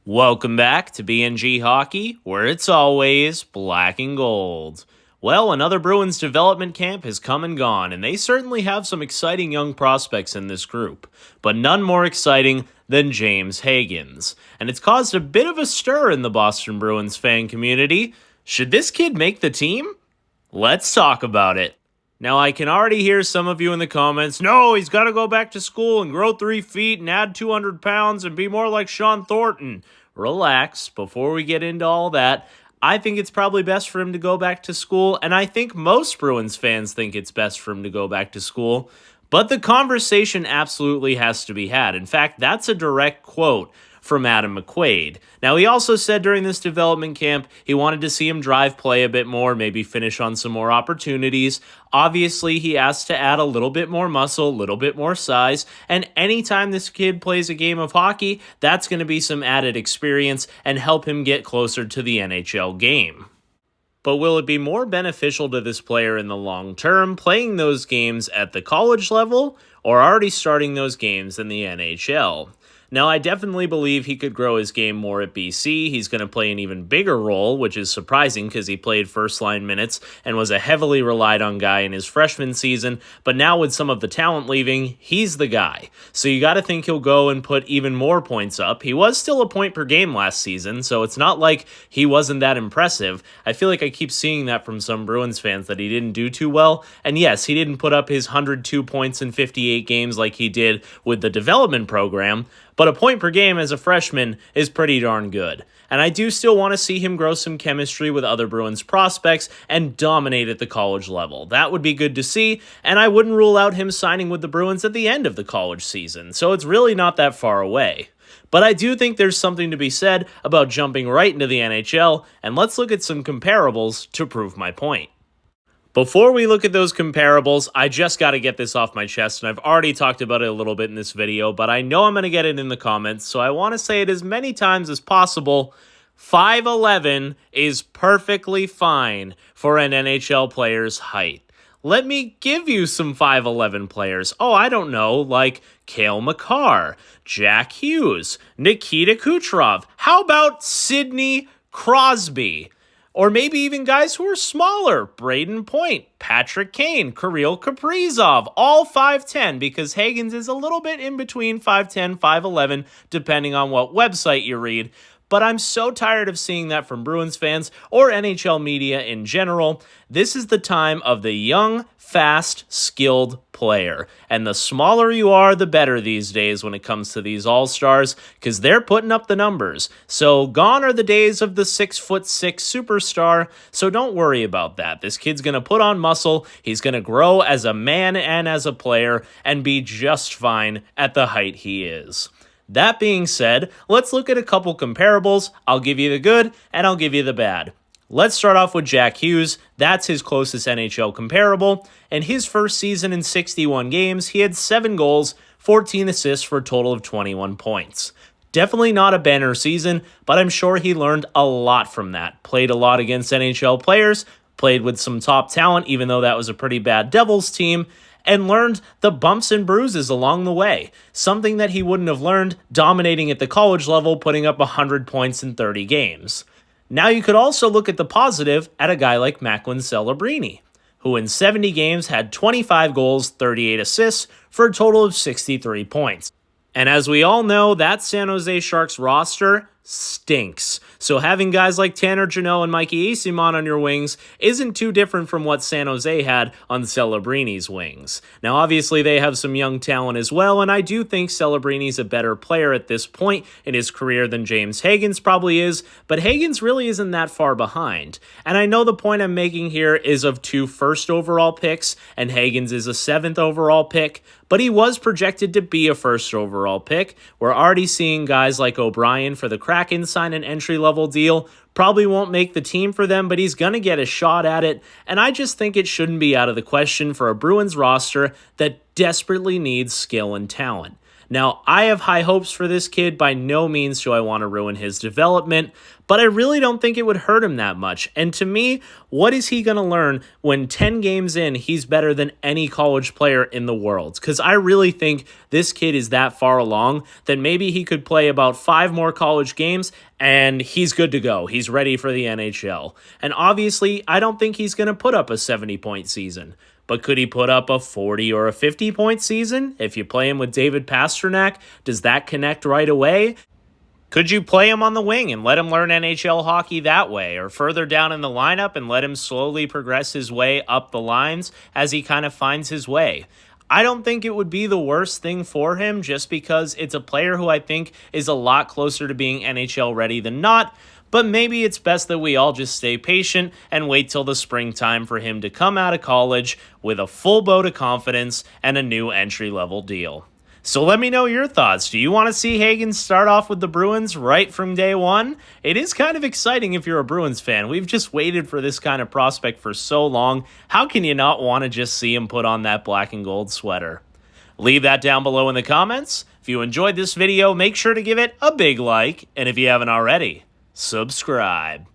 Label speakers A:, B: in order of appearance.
A: Welcome back to BNG Hockey, where it's always black and gold. Well, another Bruins development camp has come and gone, and they certainly have some exciting young prospects in this group, but none more exciting than James Hagens. And it's caused a bit of a stir in the Boston Bruins fan community. Should this kid make the team? Let's talk about it. Now, I can already hear some of you in the comments, no, he's got to go back to school and grow 3 feet and add 200 pounds and be more like Sean Thornton. Relax, before we get into all that, I think it's probably best for him to go back to school, and I think most Bruins fans think it's best for him to go back to school, but the conversation absolutely has to be had. In fact, that's a direct quote from Adam McQuaid. Now, he also said during this development camp he wanted to see him drive play a bit more, maybe finish on some more opportunities. Obviously, he asked to add a little bit more muscle, a little bit more size, and anytime this kid plays a game of hockey, that's going to be some added experience and help him get closer to the NHL game. But will it be more beneficial to this player in the long term playing those games at the college level or already starting those games in the NHL? Now, I definitely believe he could grow his game more at BC. He's going to play an even bigger role, which is surprising because he played first-line minutes and was a heavily relied on guy in his freshman season. But now with some of the talent leaving, he's the guy. So you got to think he'll go and put even more points up. He was still a point per game last season, so it's not like he wasn't that impressive. I feel like I keep seeing that from some Bruins fans, that he didn't do too well. And yes, he didn't put up his 102 points in 58 games like he did with the development program, but a point per game as a freshman is pretty darn good. And I do still want to see him grow some chemistry with other Bruins prospects and dominate at the college level. That would be good to see, and I wouldn't rule out him signing with the Bruins at the end of the college season, so it's really not that far away. But I do think there's something to be said about jumping right into the NHL, and let's look at some comparables to prove my point. Before we look at those comparables, I just got to get this off my chest, and I've already talked about it a little bit in this video, but I know I'm going to get it in the comments, so I want to say it as many times as possible. 5'11" is perfectly fine for an NHL player's height. Let me give you some 5'11" players. Oh, I don't know, like Cale Makar, Jack Hughes, Nikita Kucherov. How about Sidney Crosby? Or maybe even guys who are smaller, Braden Point, Patrick Kane, Kirill Kaprizov, all 5'10", because Hagens is a little bit in between 5'10", 5'11", depending on what website you read. But I'm so tired of seeing that from Bruins fans or NHL media in general. This is the time of the young, fast, skilled player. And the smaller you are, the better these days when it comes to these all-stars, because they're putting up the numbers. So gone are the days of the 6'6" superstar, so don't worry about that. This kid's going to put on muscle, he's going to grow as a man and as a player, and be just fine at the height he is. That being said, let's look at a couple comparables. I'll give you the good, and I'll give you the bad. Let's start off with Jack Hughes. That's his closest NHL comparable. In his first season in 61 games, he had 7 goals, 14 assists for a total of 21 points. Definitely not a banner season, but I'm sure he learned a lot from that. Played a lot against NHL players, played with some top talent, even though that was a pretty bad Devils team, and learned the bumps and bruises along the way, something that he wouldn't have learned dominating at the college level, putting up 100 points in 30 games. Now you could also look at the positive at a guy like Macklin Celebrini, who in 70 games had 25 goals, 38 assists, for a total of 63 points. And as we all know, that San Jose Sharks roster stinks. So having guys like Tanner Jeannot and Mikey Eyssimont on your wings isn't too different from what San Jose had on Celebrini's wings. Now, obviously, they have some young talent as well, and I do think Celebrini's a better player at this point in his career than James Hagens probably is, but Hagens really isn't that far behind. And I know the point I'm making here is of 2 first overall picks, and Hagens is a 7th overall pick, but he was projected to be a first overall pick. We're already seeing guys like O'Brien for the Kraken sign an entry-level deal. Probably won't make the team for them, but he's going to get a shot at it, and I just think it shouldn't be out of the question for a Bruins roster that desperately needs skill and talent. Now, I have high hopes for this kid. By no means do I want to ruin his development, but I really don't think it would hurt him that much. And to me, what is he going to learn when 10 games in, he's better than any college player in the world? Because I really think this kid is that far along that maybe he could play about 5 more college games and he's good to go. He's ready for the NHL. And obviously, I don't think he's going to put up a 70-point season. But could he put up a 40 or a 50-point season? If you play him with David Pastrnak, does that connect right away? Could you play him on the wing and let him learn NHL hockey that way, or further down in the lineup and let him slowly progress his way up the lines as he kind of finds his way? I don't think it would be the worst thing for him just because it's a player who I think is a lot closer to being NHL ready than not. But maybe it's best that we all just stay patient and wait till the springtime for him to come out of college with a full boat of confidence and a new entry-level deal. So let me know your thoughts. Do you want to see Hagens start off with the Bruins right from day one? It is kind of exciting if you're a Bruins fan. We've just waited for this kind of prospect for so long. How can you not want to just see him put on that black and gold sweater? Leave that down below in the comments. If you enjoyed this video, make sure to give it a big like. And if you haven't already, subscribe.